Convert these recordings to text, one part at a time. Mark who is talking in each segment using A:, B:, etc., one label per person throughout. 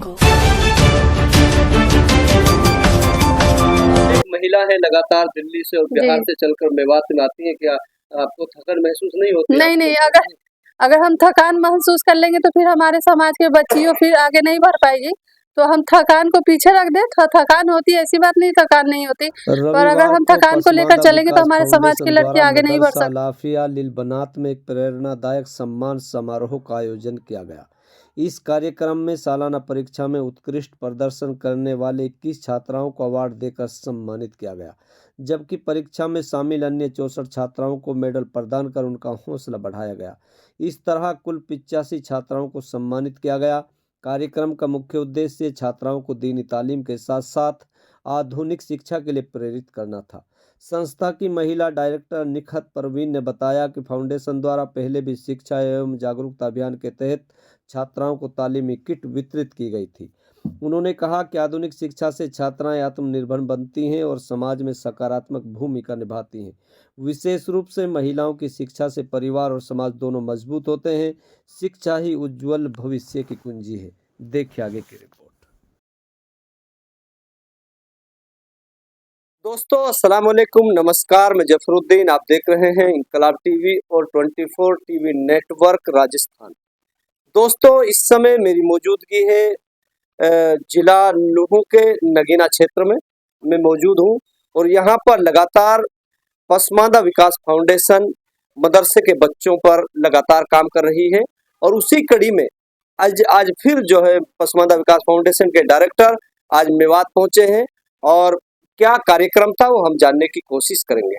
A: jungle.
B: एक महिला है, लगातार दिल्ली से और बिहार
C: जी।
B: से चलकर मेवात में आती है। क्या आपको थकन महसूस नहीं होती?
C: नहीं, नहीं, अगर हम थकान महसूस कर लेंगे तो फिर हमारे समाज के बच्चियों फिर आगे नहीं बढ़ पाएगी। तो हम थकान को पीछे रख दें, थकान होती है, ऐसी बात नहीं थकान नहीं होती, पर अगर
D: रविवार
C: हम
D: को
C: थकान को लेकर
D: पसमांदा
C: चलेंगे तो
D: विकास
C: हमारे समाज की
D: फाउंडेशन
C: लड़कियां
D: द्वारा
C: आगे नहीं बढ़
D: मदरसा
C: सकती।
D: लाफिया लिलबनात में एक प्रेरणादायक सम्मान समारोह का आयोजन किया गया। इस कार्यक्रम में सालाना परीक्षा में उत्कृष्ट प्रदर्शन करने वाले 21 छात्राओं को अवार्ड देकर सम्मानित किया गया, जबकि परीक्षा में शामिल अन्य 64 छात्राओं को मेडल प्रदान कर उनका हौसला बढ़ाया गया। इस तरह कुल 85 छात्राओं को सम्मानित किया गया। कार्यक्रम का मुख्य उद्देश्य छात्राओं को दीनी तालीम के साथ साथ आधुनिक शिक्षा के लिए प्रेरित करना था। संस्था की महिला डायरेक्टर निखत परवीन ने बताया कि फाउंडेशन द्वारा पहले भी शिक्षा एवं जागरूकता अभियान के तहत छात्राओं को तालीमी किट वितरित की गई थी। उन्होंने कहा कि आधुनिक शिक्षा से छात्राएं आत्मनिर्भर बनती हैं और समाज में सकारात्मक भूमिका निभाती हैं। विशेष रूप से महिलाओं की शिक्षा से परिवार और समाज दोनों मजबूत होते हैं। शिक्षा ही उज्जवल भविष्य की कुंजी है। देखिए आगे की रिपोर्ट।
B: दोस्तों अस्सलाम वालेकुम, नमस्कार। मैं जफरुद्दीन, आप देख रहे हैं इनकलाब टीवी और 24 टीवी नेटवर्क राजस्थान। दोस्तों इस समय मेरी मौजूदगी है जिला नुहू के नगीना क्षेत्र में मैं मौजूद हूँ और यहाँ पर लगातार पसमांदा विकास फाउंडेशन मदरसे के बच्चों पर लगातार काम कर रही है और उसी कड़ी में आज फिर जो है पसमांदा विकास फाउंडेशन के डायरेक्टर आज मेवात पहुंचे हैं और क्या कार्यक्रम था वो हम जानने की कोशिश करेंगे।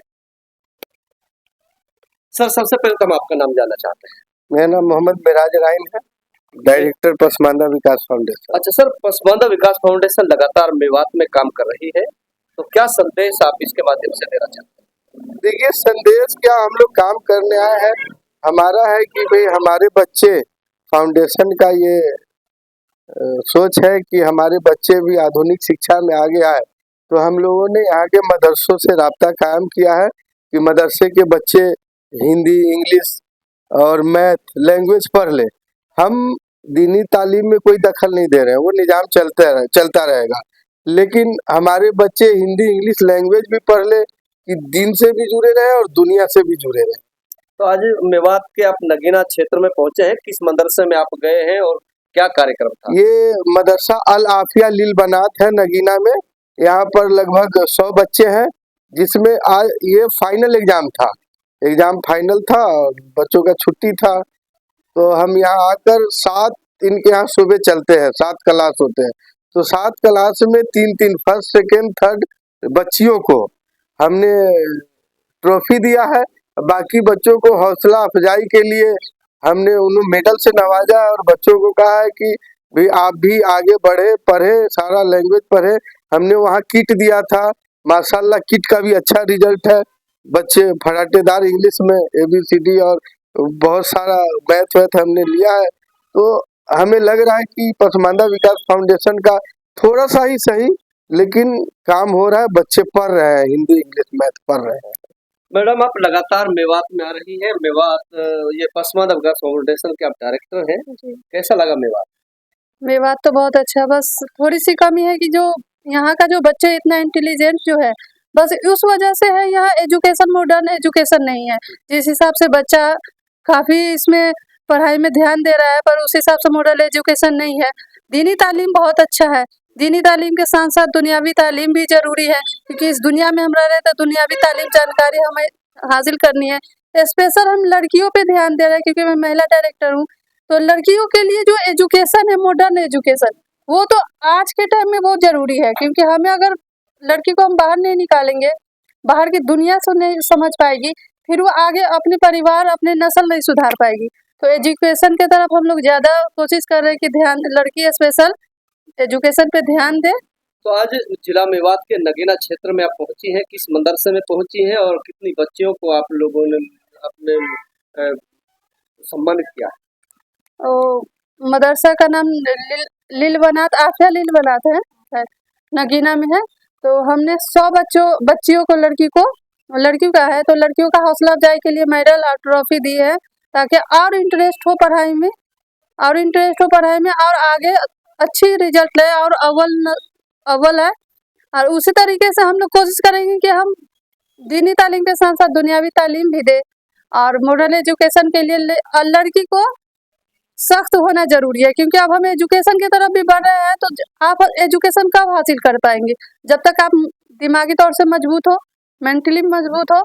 B: सर सबसे पहले तो हम आपका नाम जानना चाहते हैं।
E: मेरा नाम मोहम्मद मिराज राइन है, डायरेक्टर पसमांदा विकास फाउंडेशन।
B: अच्छा सर, पसमांदा विकास फाउंडेशन लगातार मेवात में काम कर रही है, तो क्या संदेश आप इसके माध्यम से देना चाहते हैं?
E: देखिए संदेश क्या, हम लोग काम करने आए हैं, हमारा है कि भाई हमारे बच्चे, फाउंडेशन का ये सोच है कि हमारे बच्चे भी आधुनिक शिक्षा में आगे आए। तो हम लोगों ने यहाँ के मदरसों से राब्ता कायम किया है कि मदरसे के बच्चे हिंदी, इंग्लिश और मैथ लैंग्वेज पढ़ ले। हम दीनी तालीम में कोई दखल नहीं दे रहे हैं, वो निज़ाम चलता रहेगा, लेकिन हमारे बच्चे हिंदी इंग्लिश लैंग्वेज भी पढ़ ले कि दीन से भी जुड़े रहे और दुनिया से भी जुड़े रहे।
B: तो आज मेवात के आप नगीना क्षेत्र में पहुंचे हैं, किस मदरसे में आप गए हैं और क्या कार्यक्रम था?
E: ये मदरसा अल आफिया लिलबनात है नगीना में। यहाँ पर लगभग 100 बच्चे हैं, जिसमें आज ये फाइनल एग्जाम फाइनल था और बच्चों का छुट्टी था। तो हम यहाँ आकर 7 इनके यहाँ सुबह चलते हैं, 7 क्लास होते हैं, तो 7 क्लास में 3-3 फर्स्ट सेकेंड थर्ड बच्चियों को हमने ट्रॉफी दिया है। बाकी बच्चों को हौसला अफजाई के लिए हमने उन्हें मेडल से नवाजा और बच्चों को कहा है कि भाई आप भी आगे बढ़े, पढ़े, सारा लैंग्वेज पढ़े। हमने वहाँ किट दिया था, माशाल्लाह किट का भी अच्छा रिजल्ट है। बच्चे फटाटेदार इंग्लिश में ABCD और बहुत सारा मैथ हमने लिया है। तो हमें लग रहा है कि पसमांदा विकास फाउंडेशन का थोड़ा सा ही सही लेकिन काम हो रहा है, बच्चे पढ़ रहे हैं, हिंदी इंग्लिश मैथ पढ़ रहे हैं।
B: मैडम आप लगातार मेवात में आ रही हैं, मेवात ये पसमांदा विकास फाउंडेशन के आप डायरेक्टर हैं, कैसा लगा मेवात?
C: मेवात तो बहुत अच्छा, बस थोड़ी सी कमी है कि जो यहाँ का जो बच्चे इतना इंटेलिजेंट जो है, बस उस वजह से है यहाँ एजुकेशन, मॉडर्न एजुकेशन नहीं है। जिस हिसाब से बच्चा काफ़ी इसमें पढ़ाई में ध्यान दे रहा है, पर उस हिसाब से मॉडर्न एजुकेशन नहीं है। दीनी तालीम बहुत अच्छा है, दीनी तालीम के साथ साथ दुनियावी तालीम भी ज़रूरी है, क्योंकि इस दुनिया में हम रह रहे हैं तो दुनियावी तालीम जानकारी हमें हासिल करनी है। स्पेशल हम लड़कियों पे ध्यान दे रहे हैं, क्योंकि मैं महिला डायरेक्टर हूँ। तो लड़कियों के लिए जो एजुकेशन है, मॉडर्न एजुकेशन, वो तो आज के टाइम में बहुत ज़रूरी है, क्योंकि हमें अगर लड़की को हम बाहर नहीं निकालेंगे, बाहर की दुनिया से नहीं समझ पाएगी, फिर वो आगे अपने परिवार, अपने नस्ल नहीं सुधार पाएगी। तो एजुकेशन के तरफ हम लोग ज़्यादा कोशिश कर रहे हैं कि ध्यान, लड़की स्पेशल एजुकेशन पे ध्यान दे।
B: तो आज जिला मेवात के नगीना क्षेत्र में आप पहुंची हैं, किस मदरसे में पहुंची हैं और कितनी बच्चियों को आप लोगों ने अपने सम्मानित किया?
C: मदरसा का नाम लिलबनात, आफिया लिलबनात है, नगीना में है। तो हमने 100 बच्चियों को, लड़कियों का है, तो लड़कियों का हौसला अफजाई के लिए मेडल और ट्रॉफी दी है, ताकि और इंटरेस्ट हो पढ़ाई में और आगे अच्छी रिजल्ट है और अव्वल है। और उसी तरीके से हम लोग कोशिश करेंगे कि हम दीनी तालीम के साथ साथ दुनियावी तालीम भी दें। और मॉडर्न एजुकेशन के लिए लड़की को सख्त होना जरूरी है, क्योंकि अब हम एजुकेशन की तरफ भी बढ़ रहे हैं। तो आप एजुकेशन कब हासिल कर पाएंगे? जब तक आप दिमागी तौर से मजबूत हो, मेंटली मजबूत हो।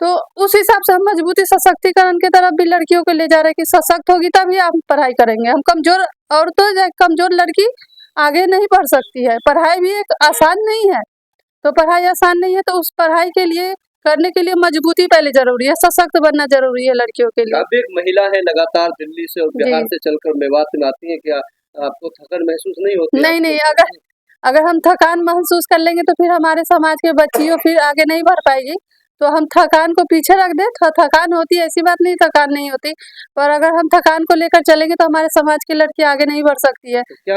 C: तो उस हिसाब से हम मजबूती सशक्तिकरण की तरफ भी लड़कियों को ले जा रहे हैं कि सशक्त होगी तभी आप पढ़ाई करेंगे। हम कमजोर औरतों या कमजोर लड़की आगे नहीं बढ़ सकती है। पढ़ाई भी एक आसान नहीं है, तो पढ़ाई आसान नहीं है, तो उस पढ़ाई के लिए करने के लिए मजबूती पहले जरूरी है, सशक्त बनना जरूरी है लड़कियों के लिए।
B: आप एक महिला है, लगातार दिल्ली से और बिहार
C: जी।
B: से चलकर मेवात में आती है, क्या आपको थकन महसूस नहीं होती?
C: नहीं नहीं, अगर हम थकान महसूस कर लेंगे तो फिर हमारे समाज के बच्चियों फिर आगे नहीं बढ़ पाएगी। तो हम थकान को पीछे रख दें। थकान होती है, ऐसी बात नहीं थकान नहीं होती, पर अगर हम थकान को लेकर चलेंगे तो हमारे समाज की लड़की आगे नहीं बढ़ सकती है।
B: क्या